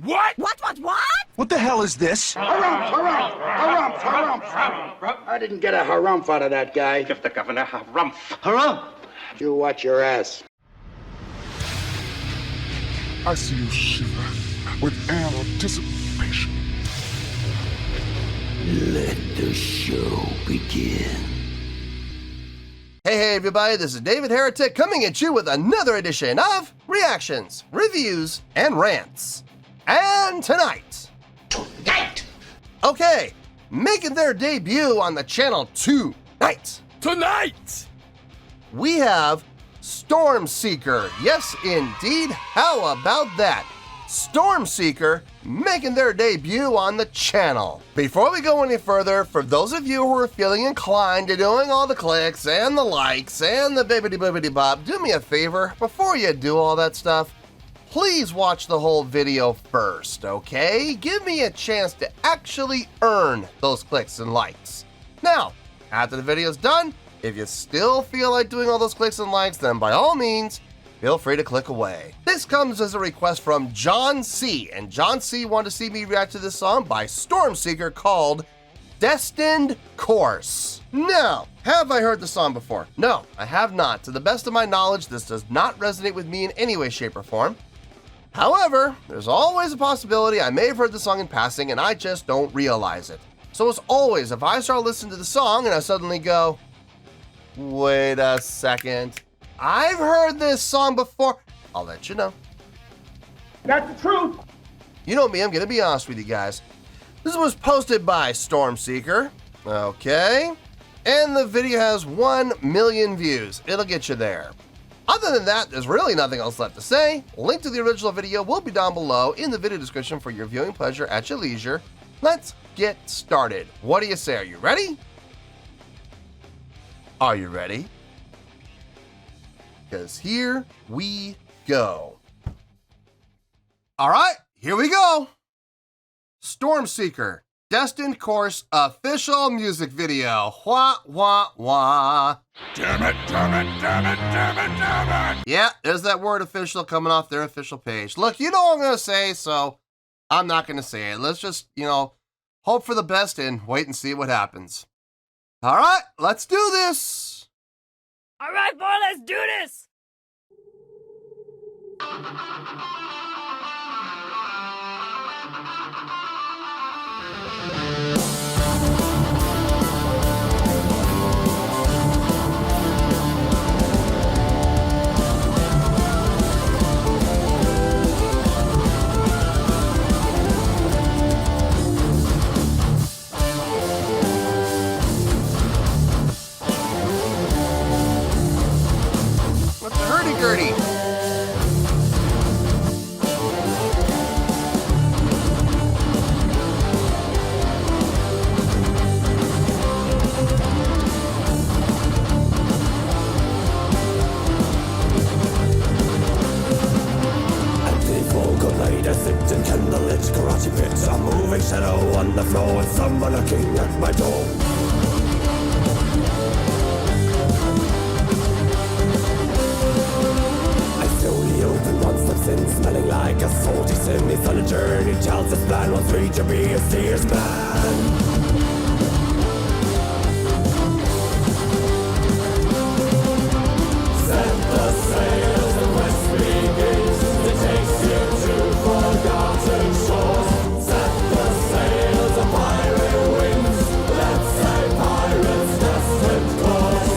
What? What? What the hell is this? Harumph. I didn't get a harumph out of that guy. Give the governor harumph. Harumph! You watch your ass. I see you shiver with anticipation. Let the show begin. Hey everybody, this is David Heretic coming at you with another edition of Reactions, Reviews, and Rants. And tonight, okay, making their debut on the channel tonight, we have Storm Seeker. Yes, indeed. How about that? Storm Seeker making their debut on the channel. Before we go any further, for those of you who are feeling inclined to doing all the clicks and the likes and the bibbidi bop, do me a favor, before you do all that stuff, please watch the whole video first, okay? Give me a chance to actually earn those clicks and likes. Now, after the video's done, if you still feel like doing all those clicks and likes, then by all means, feel free to click away. This comes as a request from John C, and John C wanted to see me react to this song by Storm Seeker called Destined Course. Now, have I heard the song before? No, I have not. To the best of my knowledge, this does not resonate with me in any way, shape, or form. However, there's always a possibility I may have heard the song in passing and I just don't realize it. So as always, if I start listening to the song and I suddenly go, wait a second, I've heard this song before, I'll let you know. That's the truth. You know me, I'm gonna be honest with you guys. This was posted by Storm Seeker, okay? And the video has 1 million views. It'll get you there. Other than that, there's really nothing else left to say. Link to the original video will be down below in the video description for your viewing pleasure at your leisure. Let's get started. What do you say? Are you ready? Are you ready? Because here we go. All right, here we go. Storm Seeker, Destined Course official music video. Wah, wah, wah. Damn it. Yeah, there's that word official coming off their official page. Look, you know what I'm going to say, so I'm not going to say it. Let's just, hope for the best and wait and see what happens. All right, let's do this. All right, boy, let's do this. What's the hurdy-gurdy? Sitting candlelit karate pit, a moving shadow on the floor, and someone knocking at my door. I slowly open one steps in, smelling like a salty sin. He's on a journey, tells his plan, wants me to be a steersman. Set the sails, the quest begins. It takes you to forgotten shores. Set the sails, a pirate wins. Let's say pirates' destined course.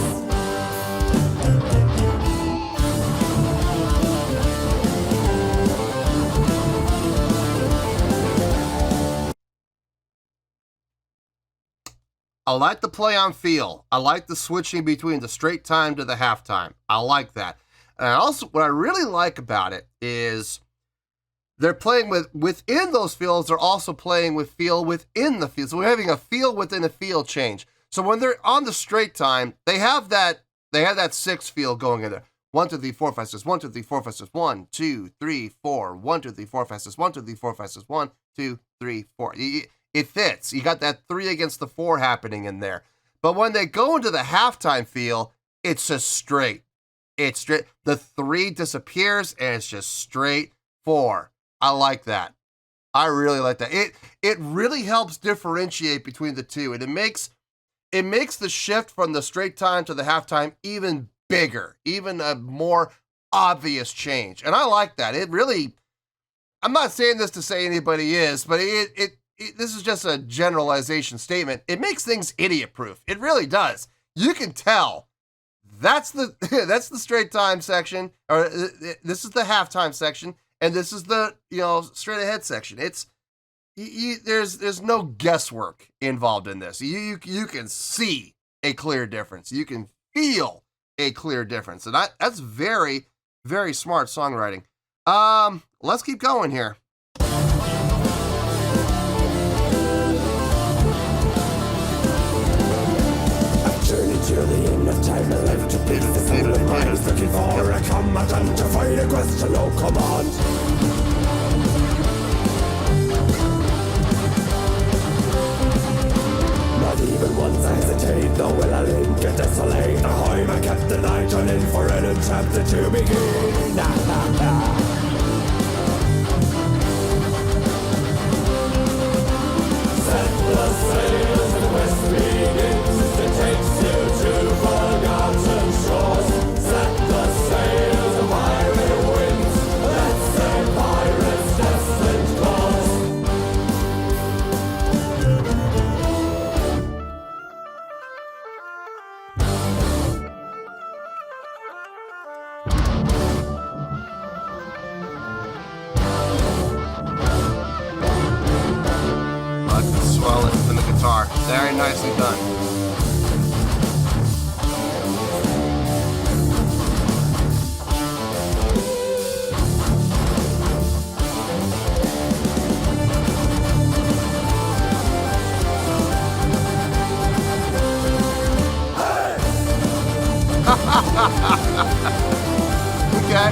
I like the play on feel. I like the switching between the straight time to the halftime. I like that. And also, what I really like about it is they're playing within those fields. They're also playing with feel within the field. So we're having a feel within a field change. So when they're on the straight time, they have that 6 feel going in there. 1, 2, 3, 4, 5, 6. 1, 2, 3, 4, 5, 6. 1, 2, 3, 4. 1, 2, 3, 4, 5, 6. 1, 2, 3, 4, 5, 6. 1, 2, 3, 4. It fits. You got that 3 against the 4 happening in there. But when they go into the halftime feel, it's just straight. It's straight. The 3 disappears and it's just straight 4. I like that. I really like that. It really helps differentiate between the two, and it makes the shift from the straight time to the halftime even bigger, even a more obvious change. And I like that. It really, I'm not saying this to say anybody is, but this is just a generalization statement. It makes things idiot-proof. It really does. You can tell that's the that's the straight time section, or this is the halftime section, and this is the straight ahead section. It's there's no guesswork involved in this. You can see a clear difference. You can feel a clear difference, and that's very, very smart songwriting. Let's keep going here. Journey to the end of time, a life to beat the soul of minds, looking for a combatant to fight a question, no command. Not even once I hesitate, nor will I link it desolate. The Hoyman kept the night on in for an chapter to begin. Na, na, na. Set the sails and the west begins. It takes you to forgotten shores. Set the sails and pirate winds. Let's say pirates' destined course. Swell it in the guitar. Very nicely done. Okay.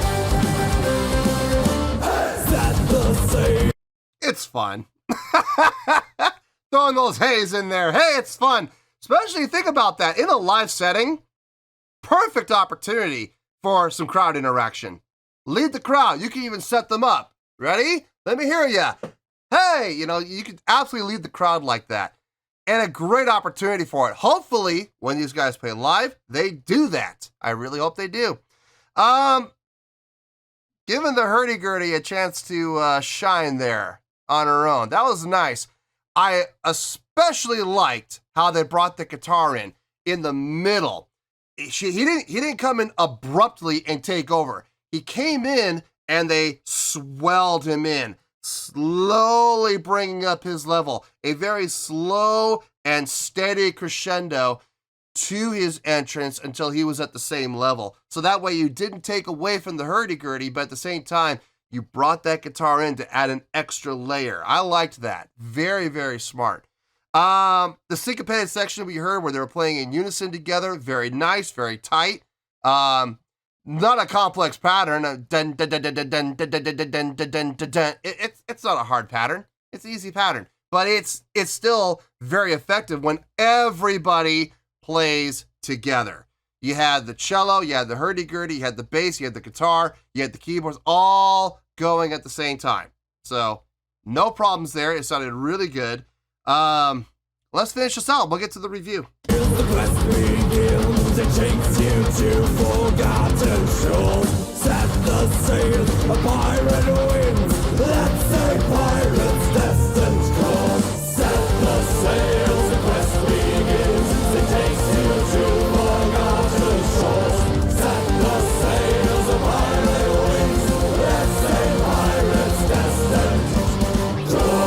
It's fun. Throwing those hays in there. Hey, it's fun. Especially think about that. In a live setting, perfect opportunity for some crowd interaction. Lead the crowd. You can even set them up. Ready? Let me hear ya. Hey, you could absolutely lead the crowd like that. And a great opportunity for it. Hopefully, when these guys play live, they do that. I really hope they do. Giving the hurdy-gurdy a chance to shine there on her own. That was nice. I especially liked how they brought the guitar in the middle. He didn't come in abruptly and take over. He came in and they swelled him in, slowly bringing up his level. A very slow and steady crescendo to his entrance until he was at the same level. So that way you didn't take away from the hurdy-gurdy, but at the same time, you brought that guitar in to add an extra layer. I liked that. Very, very smart. The syncopated section we heard where they were playing in unison together, very nice, very tight. Not a complex pattern. It's not a hard pattern. It's an easy pattern. But it's still very effective when everybody plays together. You had the cello, you had the hurdy-gurdy, you had the bass, you had the guitar, you had the keyboards, all going at the same time. So, no problems there. It sounded really good. Let's finish this out. We'll get to the review. The quest begins, it takes you to forgotten shores. Set the sail, a pirate wins. Let's say pirates' destined course. Set the sails, the quest begins. It takes you to forgotten shores. Set the sails, a pirate wins. Let's say pirates' destined course.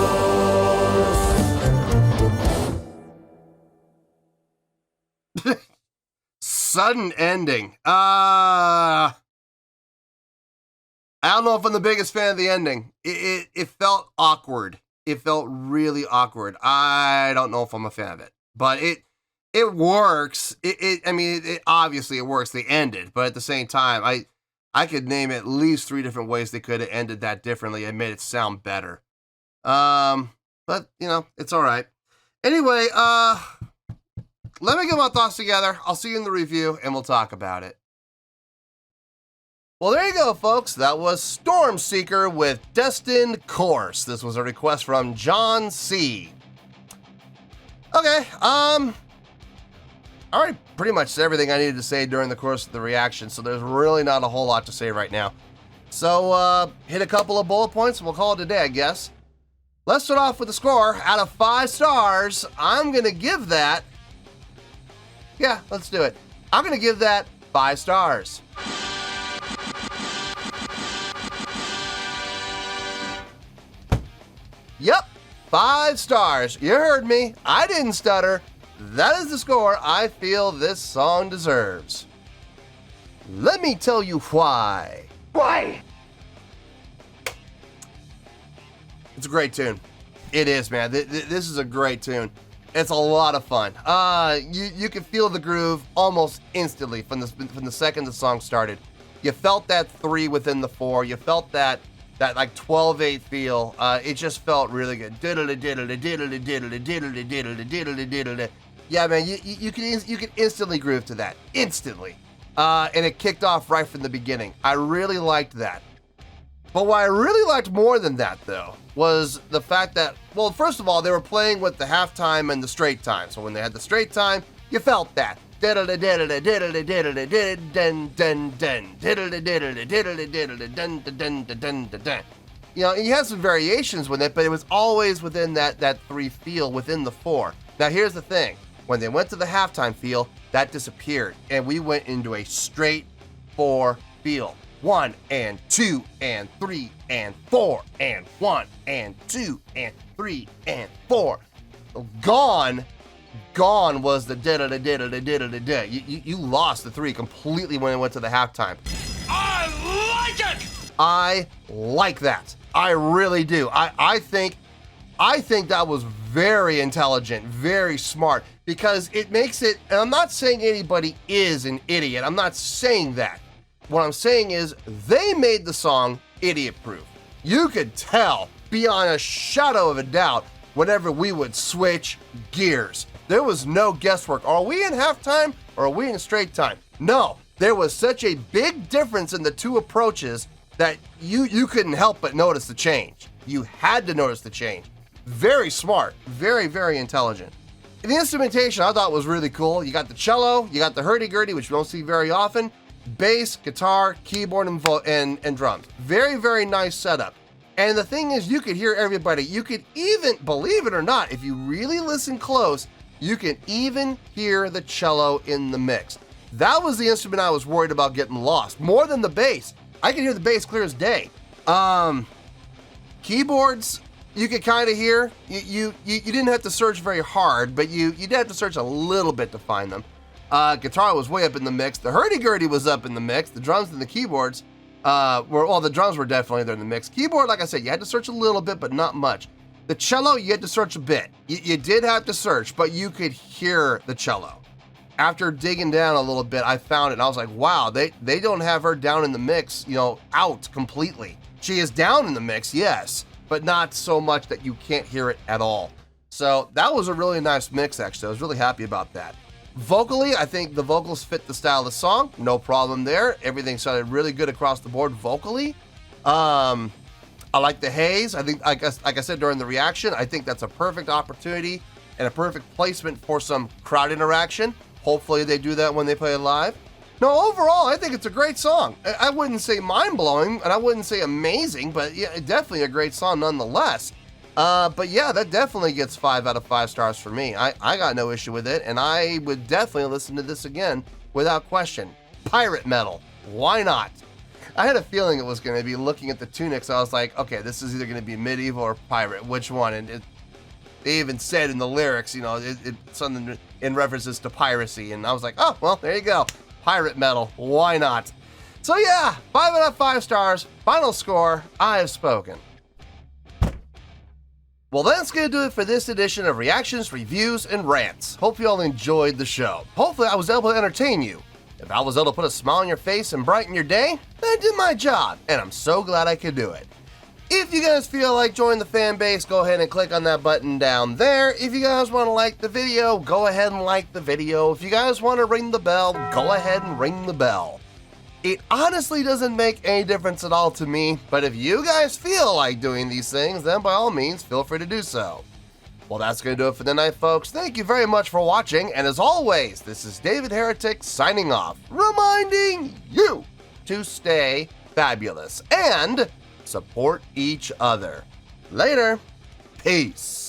Sudden ending. I don't know if I'm the biggest fan of the ending. It felt awkward. It felt really awkward. I don't know if I'm a fan of it, but it works. It obviously it works. They ended, but at the same time, I could name at least 3 different ways they could have ended that differently and made it sound better. But it's all right. Anyway, let me get my thoughts together. I'll see you in the review, and we'll talk about it. Well, there you go, folks. That was Storm Seeker with Destined Course. This was a request from John C. Okay, I already pretty much said everything I needed to say during the course of the reaction, so there's really not a whole lot to say right now. So, hit a couple of bullet points and we'll call it a day, I guess. Let's start off with the score. Out of 5 stars, I'm gonna give that... Yeah, let's do it. I'm gonna give that 5 stars. Yep, 5 stars. You heard me. I didn't stutter. That is the score I feel this song deserves. Let me tell you why. Why? It's a great tune. It is, man. This is a great tune. It's a lot of fun. You can feel the groove almost instantly from the second the song started. You felt that 3 within the 4. You felt that like 12/8 feel. It just felt really good. Yeah, man, you can instantly groove to that. Instantly. And it kicked off right from the beginning. I really liked that. But what I really liked more than that, though, was the fact that, well, first of all, they were playing with the halftime and the straight time. So when they had the straight time, you felt that. You know, and you had some variations with it, but it was always within that 3 feel within the 4. Now, here's the thing. When they went to the halftime feel, that disappeared, and we went into a straight 4 feel. 1 and 2 and 3 and 4 and 1 and 2 and 3 and 4. Gone was the da-da-da-da-da-da-da-da. You lost the 3 completely when it went to the halftime. I like it! I like that. I really do. I think that was very intelligent, very smart, because it makes it, and I'm not saying anybody is an idiot. I'm not saying that. What I'm saying is they made the song idiot-proof. You could tell beyond a shadow of a doubt whenever we would switch gears. There was no guesswork. Are we in halftime or are we in straight time? No, there was such a big difference in the 2 approaches that you couldn't help but notice the change. You had to notice the change. Very smart, very, very intelligent. And the instrumentation I thought was really cool. You got the cello, you got the hurdy-gurdy, which we don't see very often, bass, guitar, keyboard, and drums. Very, very nice setup. And the thing is, you could hear everybody. You could even, believe it or not, if you really listen close, you can even hear the cello in the mix. That was the instrument I was worried about getting lost, more than the bass. I could hear the bass clear as day. Keyboards, you could kind of hear. You didn't have to search very hard, but you did have to search a little bit to find them. Guitar was way up in the mix. The hurdy-gurdy was up in the mix. The drums and the keyboards the drums were definitely there in the mix. Keyboard, like I said, you had to search a little bit, but not much. The cello, you had to search a bit. You did have to search, but you could hear the cello. After digging down a little bit, I found it, and I was like, wow, they don't have her down in the mix, out completely. She is down in the mix, yes, but not so much that you can't hear it at all. So that was a really nice mix, actually. I was really happy about that. Vocally, I think the vocals fit the style of the song. No problem there. Everything sounded really good across the board vocally. I like the haze. I think, like I said during the reaction, I think that's a perfect opportunity and a perfect placement for some crowd interaction. Hopefully they do that when they play it live. No, overall, I think it's a great song. I wouldn't say mind-blowing, and I wouldn't say amazing, but yeah, definitely a great song nonetheless. But yeah, that definitely gets 5 out of 5 stars for me. I got no issue with it, and I would definitely listen to this again without question. Pirate metal, why not? I had a feeling it was going to be looking at the tunics. I was like, okay, this is either going to be medieval or pirate. Which one? And they even said in the lyrics, it's something in references to piracy. And I was like, oh, well, there you go. Pirate metal, why not? So yeah, 5 out of 5 stars. Final score, I have spoken. Well, that's going to do it for this edition of Reactions, Reviews, and Rants. Hope you all enjoyed the show. Hopefully I was able to entertain you. If I was able to put a smile on your face and brighten your day, then I did my job, and I'm so glad I could do it. If you guys feel like joining the fan base, go ahead and click on that button down there. If you guys want to like the video, go ahead and like the video. If you guys want to ring the bell, go ahead and ring the bell. It honestly doesn't make any difference at all to me, but if you guys feel like doing these things, then by all means, feel free to do so. Well, that's going to do it for tonight, folks. Thank you very much for watching, and as always, this is David Heretic signing off, reminding you to stay fabulous and support each other. Later. Peace.